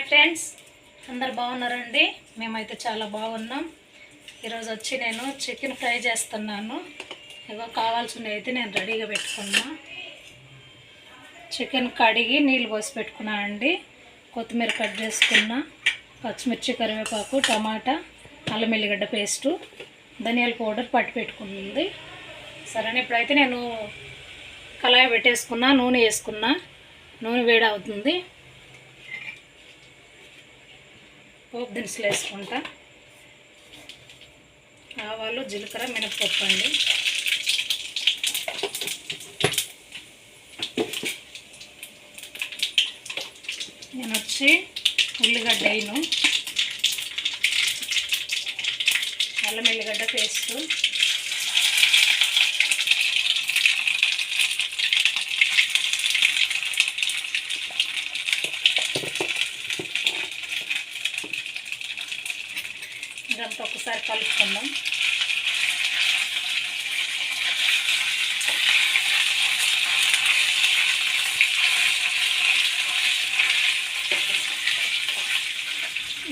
Friends, అందరు బాగున్నారండి? మేమైతే చాలా బాగున్నాం. ఈరోజు వచ్చి నేను చికెన్ ఫ్రై చేస్తున్నాను. ఇగో కావాల్సినవి అయితే నేను రెడీగా పెట్టుకున్నా. చికెన్ కడిగి నీళ్ళు పోసి పెట్టుకున్నా అండి. కొత్తిమీర కట్ చేసుకున్నా, పచ్చిమిర్చి, కరివేపాకు, టమాటా, అల్లం ఎల్లిగడ్డ పేస్టు, ధనియాల పౌడర్ పట్టి పెట్టుకుంది. సరే, ఇప్పుడైతే నేను కళాయి పెట్టేసుకున్నా, నూనె వేసుకున్నా. నూనె వేడి అవుతుంది. పోపు దినుసులు వేసుకుంటా. ఆవాలు, జీలకర్ర, మినపప్పు అండి. నేను వచ్చి ఉల్లిగడ్డ వేయను, అల్లం ఎల్లిగడ్డ పేస్టు, ఇదంతా ఒకసారి కలుపుకుందాం.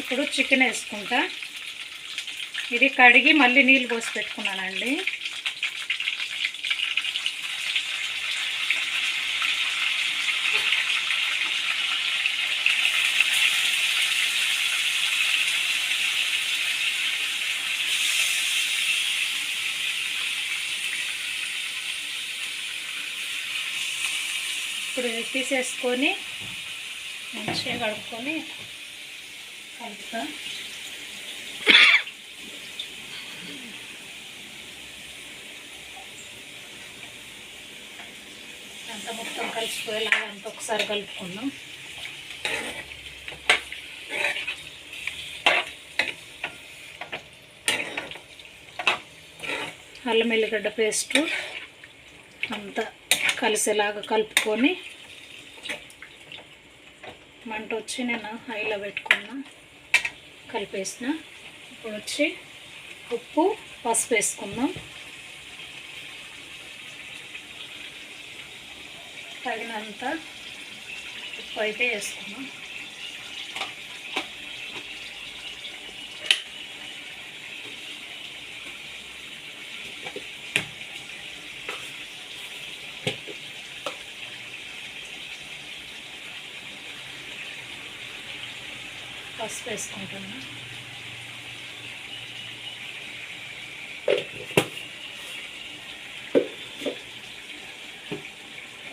ఇప్పుడు చికెన్ వేసుకుంటా. ఇది కడిగి మళ్ళీ నీళ్ళు పోసి పెట్టుకున్నానండి. ఇప్పుడు తీసేసుకొని మంచిగా కడుక్కొని కలుపుతా. అంత మొత్తం కలిసిపోయేలాగా అంత ఒకసారి కలుపుకుందాం. అల్లం ఎల్లిగడ్డ పేస్టు అంతా కలిసేలాగా కలుపుకొని, మంట వచ్చి నేను హైలో పెట్టుకున్నా, కలిపేసిన. ఇప్పుడు వచ్చి ఉప్పు, పసుపు వేసుకుందాం. తగినంత ఉప్పు అయితే వేసుకున్నాం. పసుపు వేసుకుంటున్నా.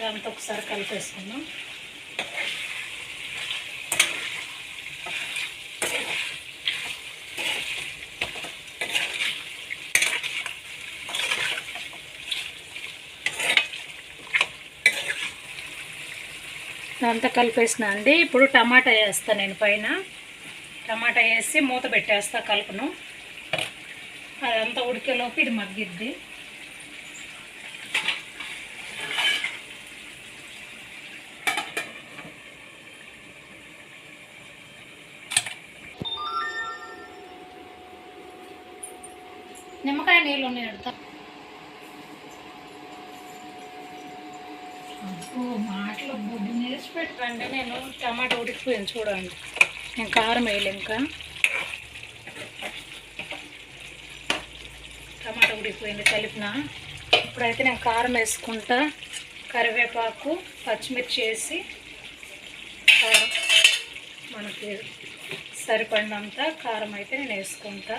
అంతా ఒకసారి కలిపేసుకుందాం. అంతా కలిపేసిన అండి. ఇప్పుడు టమాటా వేస్తాను నేను పైన. టమాటా వేసి మూత పెట్టేస్తా, కలుపును. అదంతా ఉడికేలోపు ఇది మగ్గిద్ది. నిమ్మకాయ నీళ్ళు ఉన్నాయి పెడతా. మాటలు బుడ్డి నేర్చి పెట్టండి. నేను టమాటా ఉడికిపోయింది చూడండి. నేను కారం వేయలే, ఇంకా టమాటా ఉడికిపోయింది, కలిపిన. ఇప్పుడైతే నేను కారం వేసుకుంటా. కరివేపాకు, పచ్చిమిర్చి వేసి కారం మనకి సరిపడినంత కారం అయితే నేను వేసుకుంటా.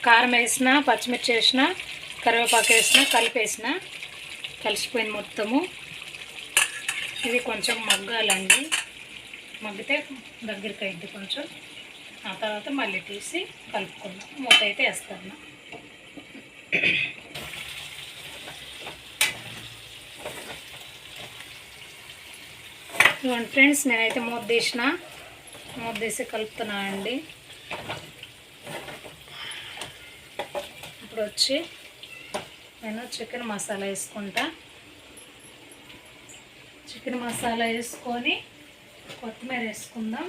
కారం వేసిన, పచ్చిమిర్చి వేసిన, కరివేపాకు వేసిన, కలిపేసిన. కలిసిపోయింది మొత్తము. ఇది కొంచెం మగ్గాలండి. మగ్గితే దగ్గరికి అయింది కొంచెం. ఆ తర్వాత మళ్ళీ తీసి కలుపుకుందాం. మూత అయితే వేస్తాను. ఇవ్వండి ఫ్రెండ్స్, నేనైతే మూత తీసి కలుపుతున్నా అండి. ఇప్పుడు వచ్చి నేను చికెన్ మసాలా వేసుకుంటా. చికెన్ మసాలా వేసుకొని కొత్తిమీర వేసుకుందాం.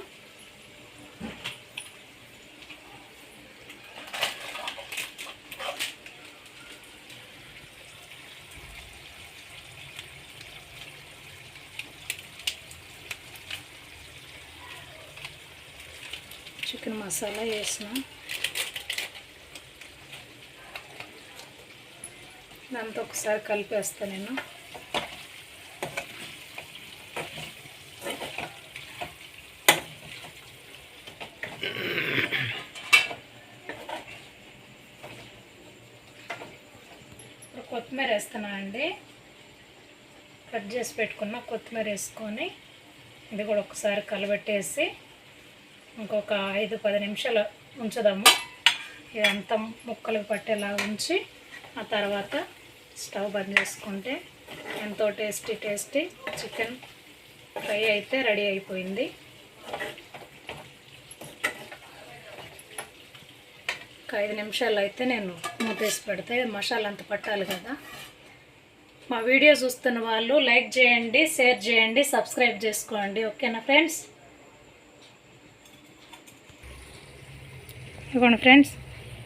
చికెన్ మసాలా వేసిన దాంతో ఒకసారి కలిపేస్తాను నేను. ఇప్పుడు కొత్తిమీర వేస్తున్నానండి. కట్ చేసి పెట్టుకున్న కొత్తిమీర వేసుకొని ఇది కూడా ఒకసారి కలబెట్టేసి ఇంకొక 5-10 నిమిషాలు ఉంచుదాము. ఇదంతా ముక్కలకు పట్టేలా ఉంచి ఆ తర్వాత స్టవ్ బంద్ చేసుకుంటే ఎంతో టేస్టీ చికెన్ ఫ్రై అయితే రెడీ అయిపోయింది. ఒక 5 నిమిషాలు అయితే నేను మూతేసి పెడితే మసాలా అంత పట్టాలి కదా. మా వీడియో చూస్తున్న వాళ్ళు లైక్ చేయండి, షేర్ చేయండి, సబ్స్క్రైబ్ చేసుకోండి. ఓకేనా ఫ్రెండ్స్? ఇవ్వండి ఫ్రెండ్స్,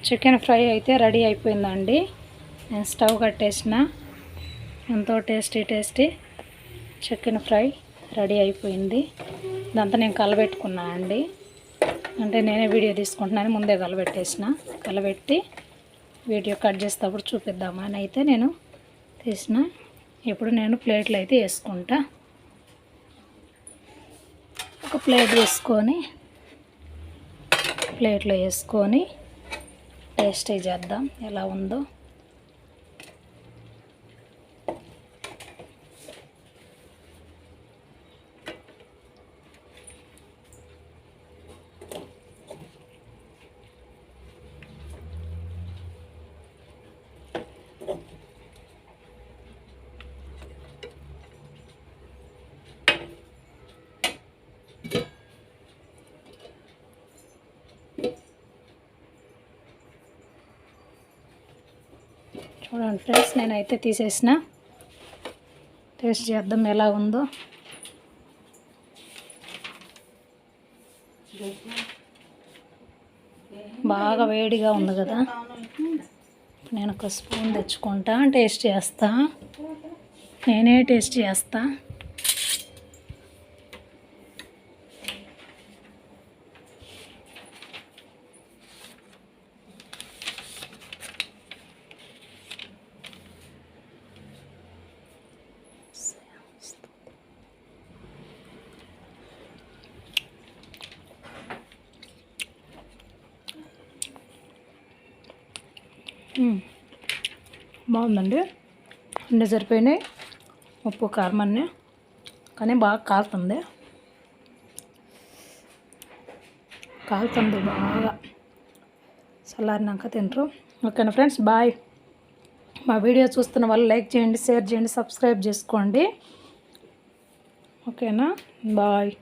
చికెన్ ఫ్రై అయితే రెడీ అయిపోయిందండి. నేను స్టవ్ కట్టేసిన. ఎంతో టేస్టీ చికెన్ ఫ్రై రెడీ అయిపోయింది. ఇదంతా నేను కలబెట్టుకున్నా అండి. అంటే నేనే వీడియో తీసుకుంటున్నాను, ముందే కలబెట్టేసిన. కలబెట్టి వీడియో కట్ చేసేటప్పుడు చూపిద్దామని అయితే నేను తీసిన. ఇప్పుడు నేను ప్లేట్లు అయితే వేసుకుంటా. ఒక ప్లేట్ వేసుకొని ప్లేట్లో వేసుకొని టేస్ట్ చేద్దాం ఎలా ఉందో. చూడండి ఫ్రెండ్స్, నేనైతే తీసేసిన. టేస్ట్ చేద్దాం ఎలా ఉందో. బాగా వేడిగా ఉంది కదా. నేను ఒక స్పూన్ తెచ్చుకుంటా, టేస్ట్ చేస్తా. నేనే టేస్ట్ చేస్తా. బాగుందండి. అన్నీ సరిపోయినాయి, ఉప్పు కారం అన్నీ. కానీ బాగా కాలుతుంది బాగా. చల్లారినాక తింటారు. ఓకేనా ఫ్రెండ్స్, బాయ్. మా వీడియో చూస్తున్న వాళ్ళు లైక్ చేయండి, షేర్ చేయండి, సబ్స్క్రైబ్ చేసుకోండి. ఓకేనా, బాయ్.